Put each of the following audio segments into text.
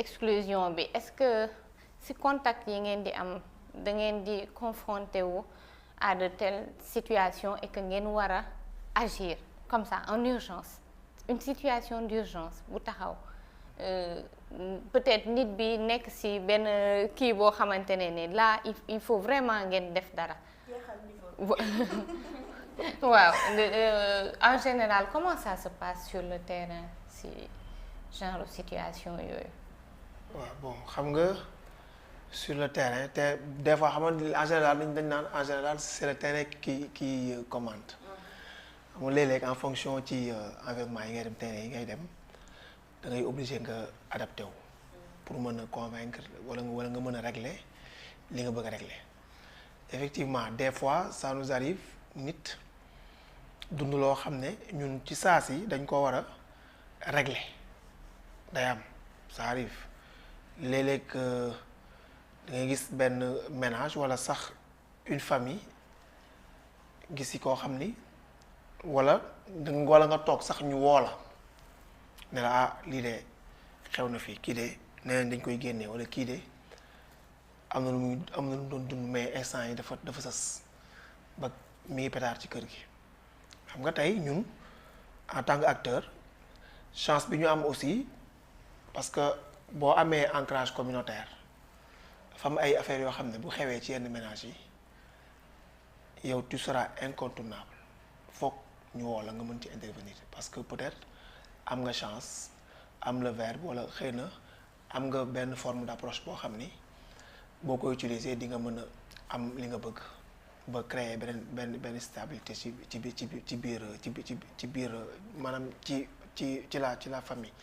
exclusion bi est-ce que si contact yi ngeen di am da ngeen di confronté wu à de telles situations et que ngeen war a agir comme ça en urgence une situation d'urgence bu taxaw peut-être nit bi nekk ci benn kii boo xamante ne ni là il faut vraiment ngeen def dara. waaw en général comment ça se passe sur le terrain ci genre situation yooyu. waaw bon xam nga sur le terrain te des fois xam nga en général dañ naan en général c'est le terrain qui commande. xam nga léeg-léeg en fonction ci environnement yi ngay dem terrain yi ngay dem da ngay obligé nga adapté wu pour mën a convaincre wala nga mën a régler li nga bëgg a régler effectivement des fois ça nous arrive nit dund loo xam ne ñun ci saa si dañ ko war a régler day am ça arrive léeg-léeg da ngay gis benn ménage wala sax une famille gis yi koo xam ni wala nga toog sax ñu woo la ne la ah lii de xew na fii kii de nee nañ dañ koy génnee wala kii de am na lu mu doon dund mais instant yi dafa sës ba mi ngi pétard ci kër gi. xam nga tey ñun en tant qu'acteur chance bi ñu am aussi parce que boo amee ancrage communautaire dafa am ay affaires yoo xam ne bu xewee ci yenn ménage yi yow tu seras incontournable foog ñu woo la nga mën ci intervenir parce que peut-être am nga chance am le verbe wala xëy na am nga benn forme d'approche boo xam ni boo ko utiliser di nga mën a am li nga bëgg ba créer benn stabilité ci biir maanaam ci la famille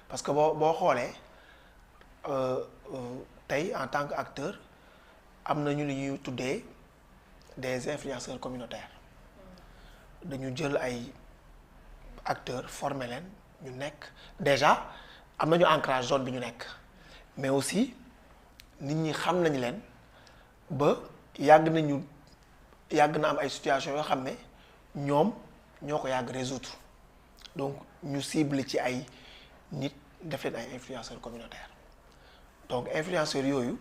parce que boo xoolee tey en tant qu'acteur am nañu li ñuy tuddee des influenceurs communautaires dañu jël ay acteurs former leen ñu nekk déjà am nañu ancrage zone bi ñu nekk mais aussi nit ñi xam nañ leen ba yàgg na am ay situations yoo xam ne ñoom ñoo ko yàgg résoudre donc ñu cible ci ay nit def leen ay influenceurs communautaires donc influenceurs yooyu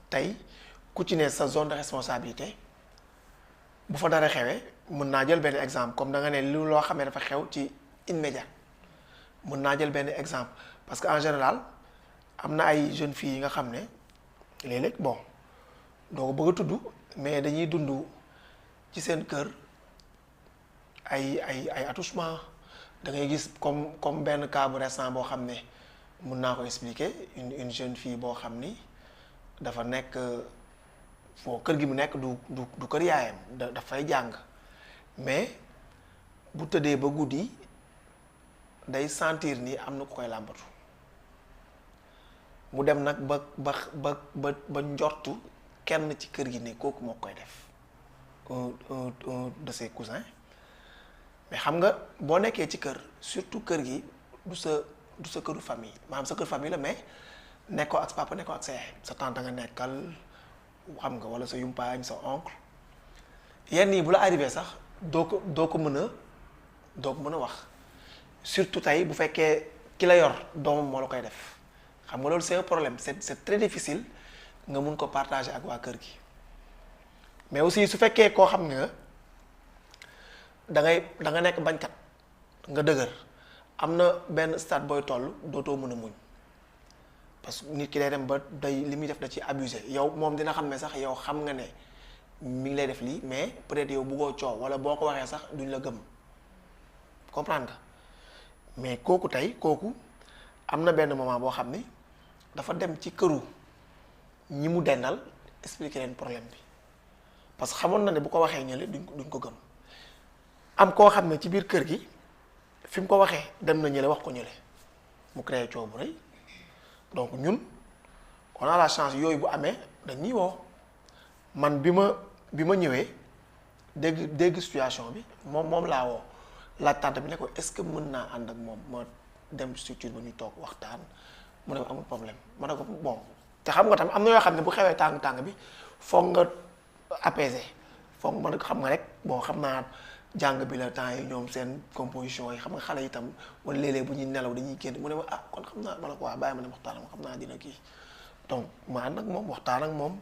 tey ku ci ne sa zone de responsabilité bu fa dara xewee mën naa jël benn exemple comme da nga ne lu loo xam ne dafa xew ci immédiat mën naa jël benn exemple parce que en général am na ay jeunes filles yi nga xam ne léeg-léeg bon doo ko bëgg a tudd mais dañuy dund ci seen kër ay attouchement da ngay gis comme benn cas bu récent boo xam ne mun naa ko expliquer une jeune fille boo xam ni dafa nekk foo kër gi mu nekk du kër yaayam dafay jàng mais bu tëddee ba guddi day sentir ni am na ku koy làmbatu mu dem nag ba njortu kenn ci kër gi ne kooku moo koy def un de ses cousins mais xam nga boo nekkee ci kër surtout kër gi du sa këru famille maanaam sa kër famille la mais nekkoo ak sa papa nekkoo ak sa yaay sa tante nga nekkal xam nga wala sa yumpaañ sa oncle yenn yi bu la arrivé sax doo ko mën a wax surtout tey bu fekkee ki la yor doomam moo la koy def xam nga loolu c'est un problème c'est très difficile nga mun ko partager ak waa kër gi mais aussi su fekkee koo xam ne da nga nekk bañkat nga dëgër am na benn stade booy toll dootoo mën a muñ parce que nit ki day dem ba day li muy def da ci abusé yow moom dina xam ne sax yow xam nga ne mi ngi lay def lii mais peut-être yow buggoo coow wala boo ko waxee sax duñ la gëm comprendre nga mais kooku am na benn moment boo xam ni dafa dem ci këru ñi mu dendal expliquer leen problème bi parce que xamoon na ne bu ko waxee ñële duñ ko gëm am koo xam ne ci biir kër gi fi mu ko waxee dem na ñële wax ko ñële mu créé coow bu rëy donc ñun on a la chance yooyu bu amee dañuy woo man bi ma ñëwee dégg situation bi moom laa woo laaj tante bi ne ko est-ce que mën naa ànd ak moom ma dem structure ba ñu toog waxtaan mu ne amul problème ma ne ko bon te xam nga tamit am na yoo xam ne bu xewee tàng bi foog nga apaiser foog nga xam nga rek bon xam naa jàng bi la temps yi ñoom seen composition yi xam nga xale itam wala léeg-léeg bu ñuy nelaw dañuy génn mu ne ma ah kon xam naa ma ne ko waa bàyyi ma ne waxtaan ak xam naa dina kii donc ma ànd ak moom waxtaan ak moom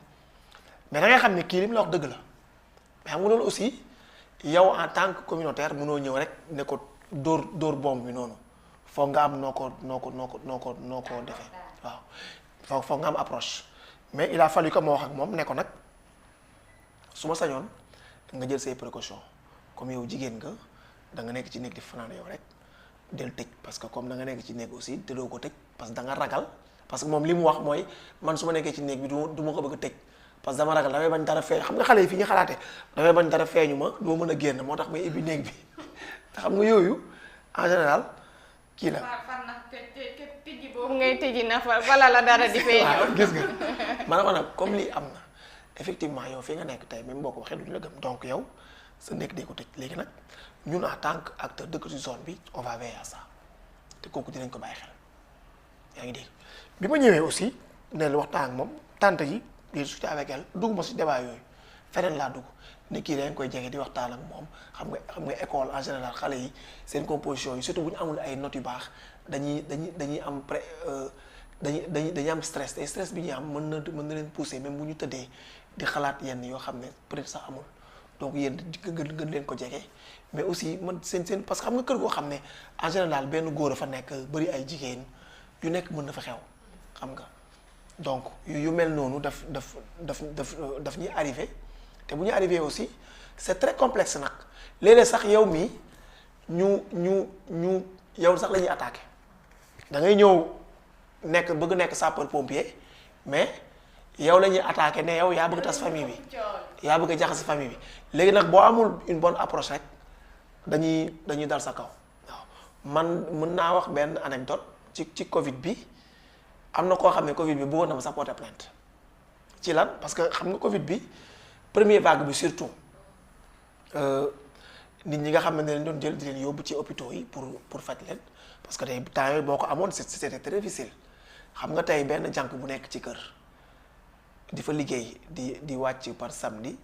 mais da ngay xam ne kii li mu la wax dëgg la mais xam nga loolu aussi yow en tant que communautaire mënoo ñëw rek ne ko dóor bombe bi noonu foog nga am noo ko defee waaw foog nga am approche mais il a fallu que ma wax ak moom ne ko nag su ma sañoon nga jël say précautions comme yow jigéen nga da nga nekk ci néeg di fanaan yow rek del tëj parce que comme da nga nekk ci néeg aussi te doo ko tëj parce que da nga ragal parce que moom li mu wax mooy man su ma nekkee ci néeg bi du ma ko bëgg a tëj parce que dama ragal damay bañ dara feeñ xam nga xale yi fi ñu xalaatee damay bañ dara feeñu ma du ma mën a génn moo tax may ibbi néeg bi te xam nga yooyu en général kii la. tijji boobu ngay tijji na fa wala la dara di feeñu. waaw gis nga maanaam nag comme lii am na effectivement yow fi nga nekk tey même boo ko waxee duñu la gëm donc yow sa nekk dee ko tëj léegi nag ñun en tant que acteur dëkk ci zone bi on va veiller à ça te kooku dinañ ko bàyyi xel yaa ngi dégg bi ma ñëwee aussi ne la waxtaan ak moom tante yi di discuter avec elle dugg ma si débat yooyu feneen laa dugg nit kii dañ koy jege di waxtaan ak moom xam nga école en général xale yi seen composition yi surtout bu ñu amul ay notes yu baax dañuy am dañuy am stress te stress bi ñuy am mën na leen pousser même bu ñu tëddee di xalaat yenn yoo xam ne peut-être sax amul donc yéen gën leen ko jege mais aussi man seen parce que xam nga kër goo xam ne en général benn góor a fa nekk bëri ay jigéen yu nekk mën na fa xew xam nga donc yu mel noonu daf ñuy arrivé te bu ñu arrivé aussi c'est très complexe nag léeg-léeg sax yow mii ñu yow sax la ñuy attaqué da ngay ñëw bëgg nekk sapeur pompier mais yow la ñuy attaqué ne yow yaa bëgg tas famille bi yaa bëgg a jaxase famille bi léegi nag boo amul une bonne approche rek dañuy dal sa kaw waaw man mën naa wax benn anecdote ci Covid bi am na koo xam ne Covid bi bëggoon na ma sax porter plainte ci lan parce que xam nga Covid bi première vague bi surtout nit ñi nga xam ne leen doon jël di leen yóbbu ci hôpitaux yi pour faj leen parce que tey temps yooyu boo ko amoon c'était très difficile xam nga tey benn jànk bu nekk ci kër di fa liggéey di wàcc par samedi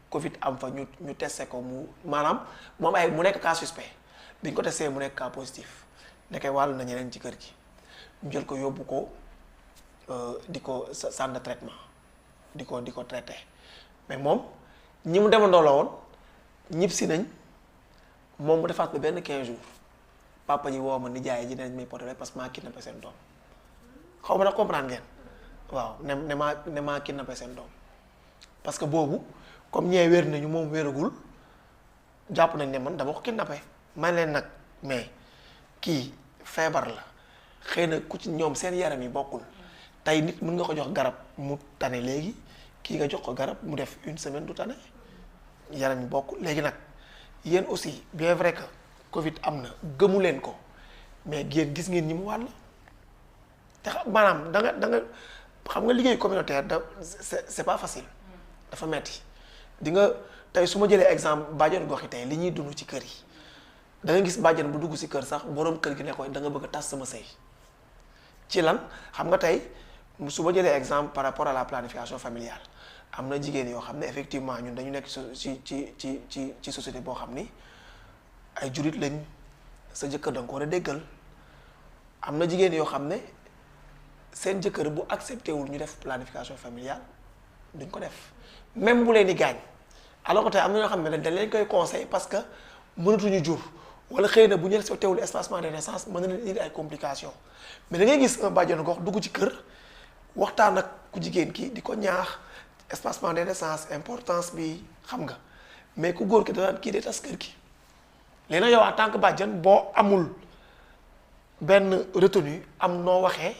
Covid am fa ñu testé ko maanaam moom mu nekk cas suspect bi ñu ko testé mu nekk cas positif nekkee wàllu na ñeneen ci kër gi ñu jël ko yóbbu ko di ko centre de traitement di ko traité mais moom ñi mu demandoo la woon ñib si nañ moom mu defaat ba benn 15 jours papa ji woo ma nijaay ji dinañ may porté parce que maa kidnappé seen doom xaw ma nag comprendre ngeen waaw ne maa kidnappé seen doom parce que boobu comme ñee wér nañu moom wéragul jàpp nañ ne man dama ko kidnappé man leen nag mais kii feebar la xëy na ku ci ñoom seen yaram yi bokkul tey nit mën nga ko jox garab mu tane léegi kii nga jox ko garab mu def une semaine du tane yaram yi bokkul léegi nag yéen aussi bien vrai que Covid am na gëmu leen ko mais yéen gis ngeen ñi mu wàll te maanaam da nga xam nga liggéey communautaire c'est pas facile dafa metti di nga tey su ma jëlee exemple bàjjen gox yi tey li ñuy dund ci kër yi da nga gis bàjjen bu dugg ci kër sax boroom kër gi ne ko da nga bëgg a tas sama sëy ci lan xam nga tey su ma jëlee exemple par rapport à la planification familiale am na jigéen yoo xam ne effectivement ñun dañu nekk ci société boo xam ni ay jurit lañ sa jëkkër da nga ko war a déggal am na jigéen yoo xam ne seen jëkkër bu accepté wul ñu def planification familiale duñ ko def même bu leen di gaañ alors que tey am na ñoo xam ne dañ leen koy conseil parce que mënatuñu jur wala xëy na bu ñu respecté wul espacement de naissance mën na leen indi ay complications mais da ngay gis un bàjjenu gox dugg ci kër waxtaan ak ku jigéen ki di ko ñaax espacement de naissance importance bi xam nga mais ku góor ki danaan kii de tas kër gi léegi nag yow en tant que bàjjen boo amul benn retenue am noo waxee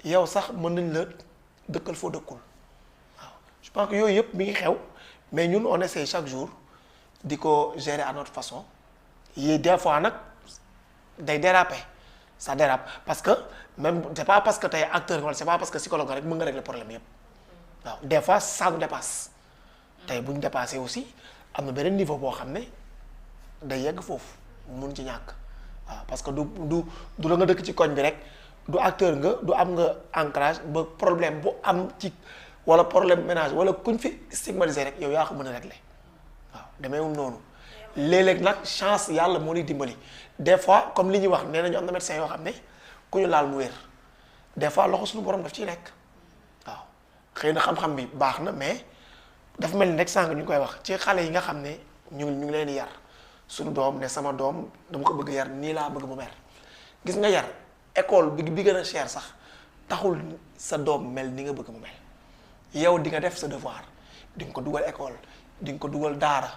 yow sax mën nañ la dëkkal foo dëkkul waaw je pense que yooyu yëpp mi ngi xew mais ñun on essaie chaque jour di ko gérer à notre façon yi des fois nag day déraper ça dérape parce que même c'est pas parce que tey acteur wala c'est pas parce que psychologue rek mën nga régler problème yëpp waaw des fois ça nous dépasse tey bu ñu dépassé aussi am na beneen niveau boo xam ne day yegg foofu mun ci ñàkk waaw parce que du la nga dëkk ci koñ bi rek du acteur nga du am nga ancrage ba problème bu am ci wala problème ménage wala kuñ fi stigmatisé rek yow yaa ko mën a régler waaw demeewul noonu léeg-léeg nag chance yàlla moo lay dimbali des fois comme li ñuy wax nee nañu am na médecin yoo xam ne ku ñu laal mu wér des fois loxo suñu borom daf ciy nekk waaw xëy na xam-xam bi baax na mais dafa mel ni rek sànq ñu ngi koy wax ci xale yi nga xam ne ñu ngi leen di yar suñu doom ne sama doom dama ko bëgg yar nii laa bëgg mu mel gis nga yar école bi gën a cher sax taxul sa doom mel ni nga bëgg mu mel yow di nga def sa devoir di nga ko dugal école di nga ko dugal daara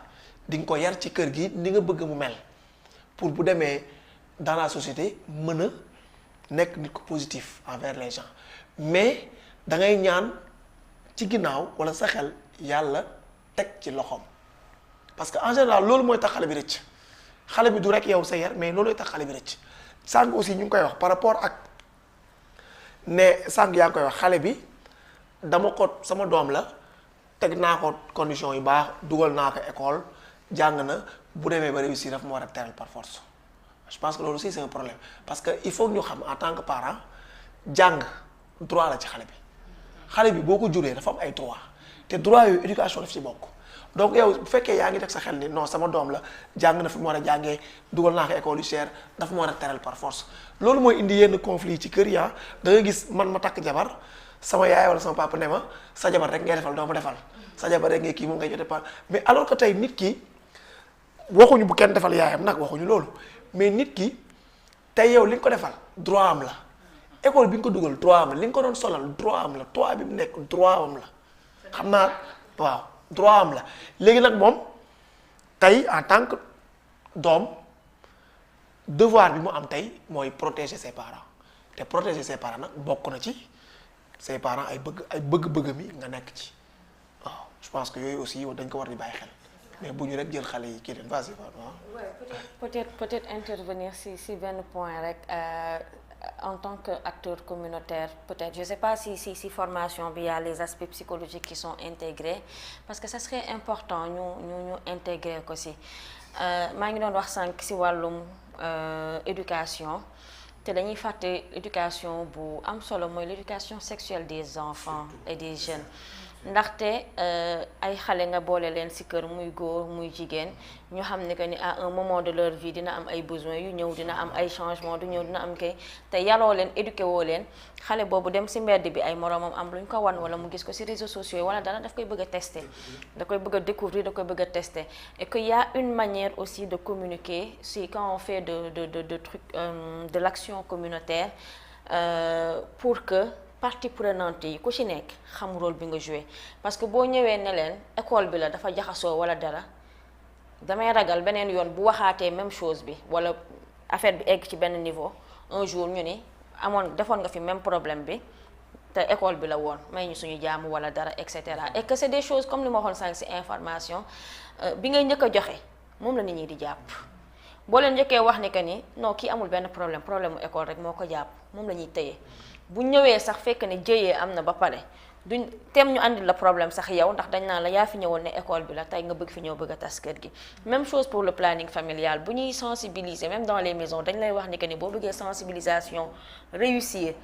di nga ko yar ci kër gi ni nga bëgg mu mel pour bu demee dans la société mën a nekk nit ko positif envers les gens mais da ngay ñaan ci ginnaaw wala sa xel yàlla teg ci loxoom parce que en général loolu mooy tax xale bi rëcc xale bi du rek yow sa yar mais loolu tax xale bi rëcc sànq aussi ñu ngi koy wax par rapport ak ne sànq yaa ngi koy wax xale bi dama ko sama doom la teg naa ko condition yu baax dugal naa ko école jàng na bu demee ba réussir daf ma war a teral par force je pense que loolu aussi c'est un problème parce que il faut ñu xam en tant que parent jàng droit la ci xale bi boo ko juree dafa am ay droit te droit yooyu éducation daf ci bokk donc yow bu fekkee yaa ngi teg sa xel ni non sama doom la jàng na fi mu war a jàngee dugal naa ko école yu cher dafa ma war a teral par force loolu mooy indi yenn conflit ci kër ya da nga gis man ma takk jabar sama yaay wala sama papa ne ma sa jabar rek ngay defal doo ma defal sa jabar rek ngay kii moom ngay jote par mais alors que tey nit ki waxuñu bu kenn defal yaayam nag waxuñu loolu mais nit ki tey yow li nga ko defal droit am la école bi nga ko dugal droit am la li nga ko doon solal droit am la toit bi mu nekk droit am la xam naa waaw droit am la léegi nag moom tey en tant que doom devoir bi mu am tey mooy protéger ses parents te protéger ses parents nag bokk na ci ses parents ay bëgg-bëgg mi nga nekk ci waaw je pense que yooyu aussi dañ ko war di bàyyi xel mais bu ñu rek jël xale yi kii leen vas-y waaw. peut-être intervenir si benn point rek en tant que acteur communautaire peut-être je sais pas si formation bi y a les aspects psychologiques qui sont intégrés parce que ça serait important ñu intégrer ko si maa ngi doon wax sànq si wàllum éducation te dañuy fàtte éducation bu am solo mooy l'éducation sexuelle des enfants et des jeunes ndaxte ay xale nga boole leen ci kër muy góor muy jigéen ñu xam ne que ni à un moment de leur vie dina am ay besoins yu ñëw dina am ay changements du ñëw dina am kay te yaroo leen éduqué woo leen xale boobu dem ci mbedd bi ay moroomam am lu ñu ko wan wala mu gis ko ci réseaux sociaux yi wala dara daf koy bëgg a tester da koy bëgg a découvrir da koy bëgg a tester et que y a une manière aussi de communiquer si quand on fait de trucs de l'action communautaire pour que partie prenante yi ku ci nekk xam rôle bi nga joué parce que boo ñëwee ne leen école bi la dafa jaxasoo wala dara damay ragal beneen yoon bu waxaatee même chose bi wala affaire bi egg ci benn niveau un jour ñu ni defoon nga fi même problème bi te école bi la woon may ñu suñu jaamu wala dara et cetera et que c'est des choses comme li ma waxoon sànq ci information bi ngay njëkk a joxe moom la nit ñi di jàpp boo leen njëkkee wax ni que ni non kii amul benn problème mu école rek moo ko jàpp moom la ñuy tëye bu ñëwee sax fekk ne jëyee am na ba pare duñ teem ñu andil la problème sax yow ndax dañ naan la yaa fi ñëwoon ne école bi la tey nga bëgg fi ñëw bëgg a tas kër gi même chose pour le planning familial bu ñuy sensibiliser même dans les maisons dañ lay wax ni que ni boo bëggee sensibilisation réussir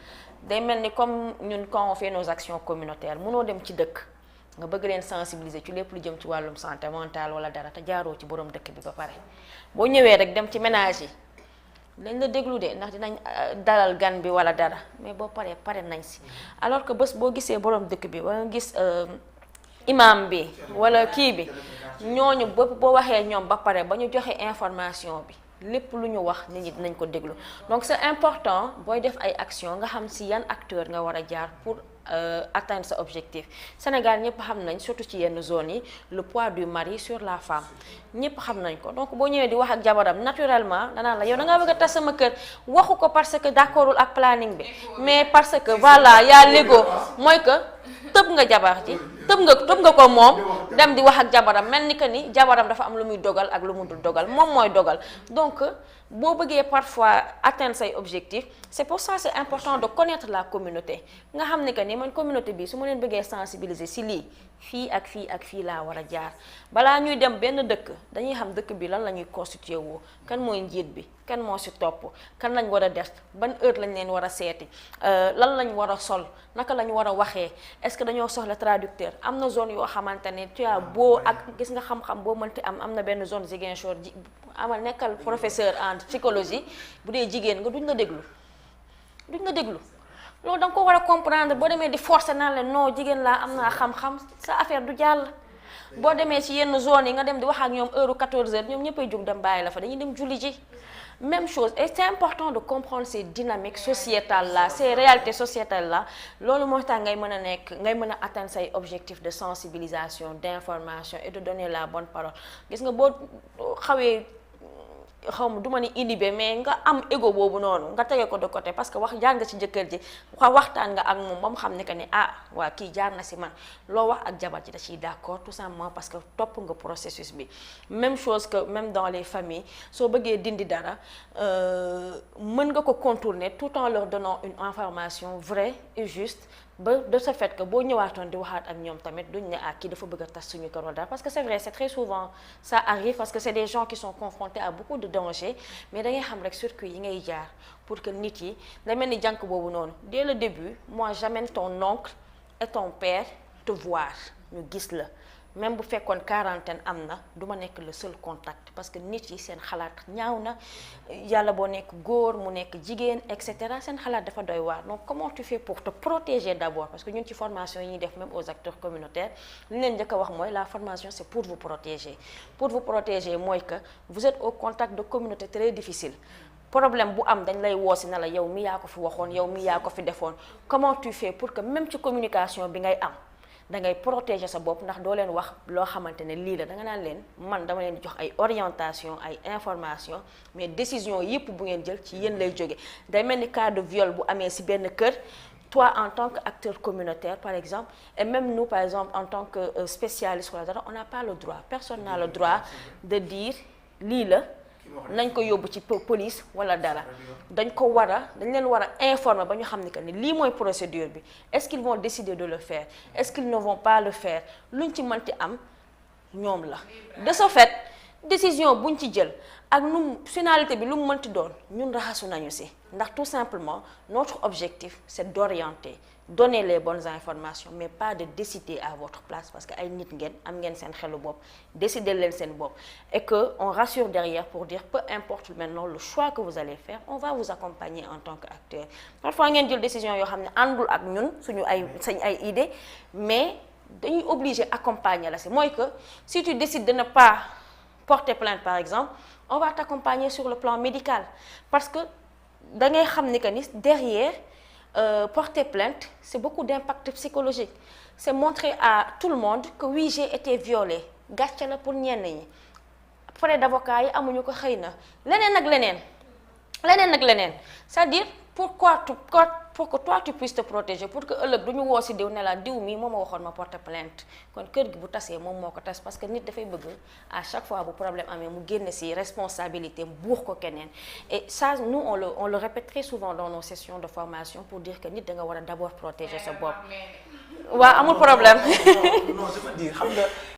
day mel ni comme ñun quand on fait nos actions communautaires mënoo dem ci dëkk nga bëgg leen sensibiliser ci lépp lu jëm ci wàllum santé mentale wala dara te jaaroo ci borom dëkk bi ba pare boo ñëwee rek dem ci ménage yi dañ la déglu de ndax dinañ dalal gan bi wala dara mais boo pare nañ si alors que bés boo gisee borom dëkk bi wala gis imam bi wala kii bi ñooñu boo waxee ñoom ba pare ba ñu joxe information bi lépp lu ñu wax nit ñi dinañ ko déglu donc c'est important booy def ay action nga xam si yan acteur nga war a jaar pour atteindre sa objectif Sénégal ñëpp xam nañ surtout ci yenn zones yi le poids du mari sur la femme ñëpp xam nañ ko donc boo ñëwee di wax ak jabaram naturellement danaan la yow da ngaa bëgg a tas sama kër waxu ko parce que d'accordul ak planning bi mais parce que voilà yaa l'ego mooy que tëb nga jabar ji tëb nga ko moom dem di wax ak jabaram mel ni que ni jabaram dafa am lu muy dogal ak lu mu dul dogal moom mooy dogal donc boo bëggee parfois atteindre say objectifs c'est pour ça c'est important de connaître la communauté nga xam ne que ni man communauté bi su ma leen bëggee sensibiliser si lii fii ak fii ak fii laa war a jaar balaa ñuy dem benn dëkk dañuy xam dëkk bi lan la ñuy constitué woo kan mooy njiit bi kan moo si topp kan lañ war a def ban heure lañ leen war a seeti lan lañ war a sol naka lañ war a waxee est-ce que dañoo soxla traducteur am na zone yoo xamante ne tu as boo ak gis nga xam-xam boo mënti am na benn zone Ziguinchor amal nekkal professeur en psychologie bu dee jigéen nga duñ la déglu loolu da nga ko war a comprendre boo demee di forcer naan leen non jigéen laa am naa xam-xam sa affaire du jàll boo demee ci yenn zone yi nga dem di wax ak ñoom heure 14h ñoom ñëppay jug dem bàyyi la fa dañuy dem julli ji même chose et c'est important de comprendre ces dynamiques sociétales là ces réalités sociétales là loolu moo tax ngay mën a atteindre say objectifs de sensibilisation d'information et de donner la bonne parole gis nga boo xawee xaw ma du ma ni inhibé mais nga am ego boobu noonu nga tege ko de côté parce que wax jaar nga ci jëkkër ji waxtaan nga ak moom ba mu xam ne que ni waa kii jaar na si man loo wax ak jabar ji da ciy d'accord tout simplement parce que topp nga processus bi même chose que même dans les familles soo bëggee dindi dara mën nga ko contourner tout en leur donnant une information vraie et juste ba de ce fait que boo ñëwaatoon di waxaat ak ñoom tamit duñ ne kii dafa bëgg a tas suñu kër wala dara parce que c'est vrai c'est très souvent ça arrive parce que c'est des gens qui sont confrontés à beaucoup de dangers mais da ngay xam rek circuit yi ngay jaar pour que nit yi da mel ni jànk boobu noonu dès le début moi j'amène ton oncle et ton père te voir ñu gis la même bu fekkoon quarantaine am na du ma nekk le seul contact parce que nit yi seen xalaat ñaaw na yàlla boo nekk góor mu nekk jigéen et cetera seen xalaat dafa doy waar donc comment tu fais pour te protéger d'abord parce que ñun ci formation yi ñuy def même aux acteurs communautaires li leen njëkk a wax mooy la formation c'est pour vous protéger mooy que vous êtes au contact de communautés très difficiles problème bu am dañ lay woosi na la yow mi yaa ko fi waxoon yow mi yaa ko fi defoon comment tu fais pour que même ci communication bi ngay am da ngay protéger sa bopp ndax doo leen wax loo xamante ne lii la da nga naan leen man dama leen jox ay orientation ay information mais décision yëpp bu ngeen jël ci yéen lay jóge day mel ni cas de viol bu amee ci benn kër toi en tant qu'acteur communautaire par exemple et même nous par exemple en tant que spécialiste wala dara on n'a pas le droit personne n'a le droit de dire lii la nañ ko yóbbu ci police wala dara dañ leen war a informer ba ñu xam ne que ni lii mooy procédure bi est-ce qu'ils vont décider de le faire est-ce qu'ils ne vont pas le faire luñ ci mënti am ñoom la de ce fait décision buñ ci jël ak nu finalité bi lu mu mënti doon ñun raxasu nañu ci ndax tout simplement notre objectif c'est d'orienter donner les bonnes informations mais pas de décider à votre place parce que ay nit ngeen am ngeen seen xelu bopp décider leen seen bopp et que on rassure derrière pour dire peu importe maintenant le choix que vous allez faire on va vous accompagner en tant qu'acteur parfois ngeen jël décision yoo xam ne àndul ak ñun suñu ay idée mais dañuy obligé accompagner la si mooy que si tu décides de ne pas porter plainte par exemple on va t'accompagner sur le plan médical parce que da ngay xam ni que ni derrière porter plainte c'est beaucoup d'impact psychologique c'est montrer à tout le monde que oui j'ai été violée gàcce la pour ñenn ñi frais d'avocat yi amuñu ko xëy na leneen ak leneen c'est-à-dire pour que toi tu puisses te protéger pour que ëllëg duñu woo ci diw ne la diw mii moo ma waxoon ma porter plainte kon kër gi bu tasee moom moo ko tas parce que nit dafay bëgg à chaque fois bu problème amee mu génne ci responsabilité buux ko keneen et ça nous on le répète très souvent dans nos sessions de formation pour dire que nit da nga war a d'abord protéger sa bopp. waaw amul problème. non je veux dire xam nga